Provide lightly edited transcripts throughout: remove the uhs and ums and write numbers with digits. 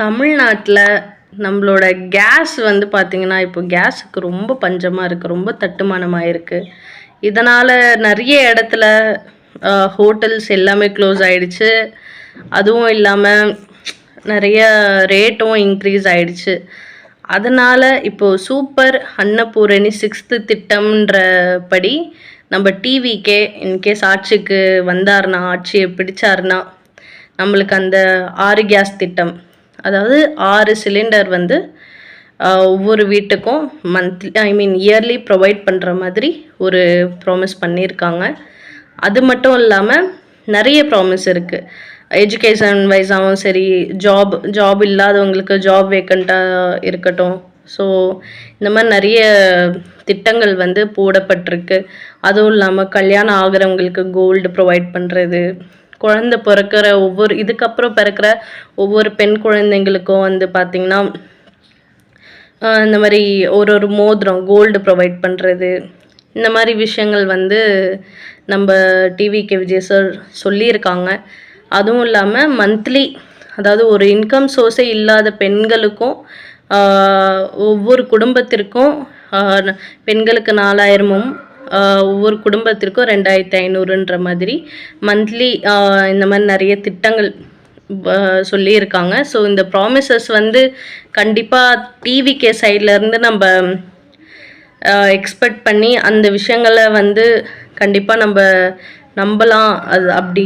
தமிழ்நாட்டில் நம்மளோட கேஸ் வந்து பார்த்திங்கன்னா, இப்போ கேஸுக்கு ரொம்ப பஞ்சமாக இருக்குது, ரொம்ப தட்டுமானமாக இருக்குது. இதனால் நிறைய இடத்துல ஹோட்டல்ஸ் எல்லாமே க்ளோஸ் ஆகிடுச்சு. அதுவும் இல்லாமல் நிறைய ரேட்டும் இன்க்ரீஸ் ஆகிடுச்சு. அதனால் இப்போது சூப்பர் அன்னபூரணி 6th திட்டம்ன்றபடி நம்ம டிவிக்கே இன்கேஸ் ஆட்சிக்கு வந்தார்னா, ஆட்சியை பிடிச்சாருன்னா, நம்மளுக்கு அந்த 6 கேஸ் திட்டம், அதாவது 6 சிலிண்டர் வந்து ஒவ்வொரு வீட்டுக்கும் இயர்லி ப்ரொவைட் பண்ணுற மாதிரி ஒரு ப்ராமிஸ் பண்ணியிருக்காங்க. அது மட்டும் இல்லாமல் நிறைய ப்ராமிஸ் இருக்குது. எஜுகேஷன் வைஸாகவும் சரி, ஜாப் இல்லாதவங்களுக்கு ஜாப் வேக்கண்ட்டாக இருக்கட்டும். ஸோ இந்த மாதிரி நிறைய திட்டங்கள் வந்து போடப்பட்டிருக்கு. அதுவும் இல்லாமல் கல்யாணம் ஆகிறவங்களுக்கு கோல்டு ப்ரொவைட் பண்ணுறது, குழந்தை பிறக்கிற இதுக்கப்புறம் பிறக்கிற ஒவ்வொரு பெண் குழந்தைங்களுக்கும் வந்து பார்த்திங்கன்னா இந்த மாதிரி ஒரு மோதிரம் கோல்டு ப்ரொவைட் பண்ணுறது, இந்த மாதிரி விஷயங்கள் வந்து நம்ம டிவிகே விஜய் சார் சொல்லியிருக்காங்க. அதுவும் இல்லாமல் மந்த்லி, அதாவது ஒரு இன்கம் சோர்ஸே இல்லாத பெண்களுக்கும் ஒவ்வொரு குடும்பத்திற்கும் பெண்களுக்கு 4000ம் ஒவ்வொரு குடும்பத்திற்கும் 2500ன்ற மாதிரி மந்த்லி இந்த மாதிரி நிறைய திட்டங்கள் சொல்லியிருக்காங்க. ஸோ இந்த ப்ராமிசஸ் வந்து கண்டிப்பாக டிவிகே சைட்லேருந்து நம்ம எக்ஸ்பெக்ட் பண்ணி அந்த விஷயங்களை வந்து கண்டிப்பாக நம்ம நம்பலாம். அது அப்படி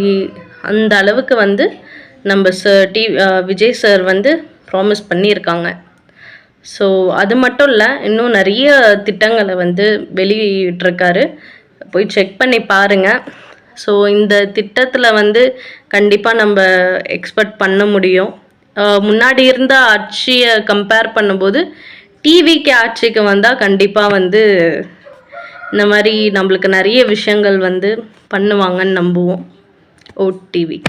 அந்த அளவுக்கு வந்து நம்ம விஜய் சார் வந்து ப்ராமிஸ் பண்ணியிருக்காங்க. ஸோ அது மட்டும் இல்லை, இன்னும் நிறைய திட்டங்களை வந்து வெளியிட்டிருக்காரு. போய் செக் பண்ணி பாருங்கள். ஸோ இந்த திட்டத்தில் வந்து கண்டிப்பாக நம்ம எக்ஸ்பெக்ட் பண்ண முடியும். முன்னாடி இருந்த ஆட்சியை கம்பேர் பண்ணும்போது டிவிக்கு ஆட்சிக்கு வந்தால் கண்டிப்பாக வந்து இந்த மாதிரி நம்மளுக்கு நிறைய விஷயங்கள் வந்து பண்ணுவாங்கன்னு நம்புவோம். ஓடிவி.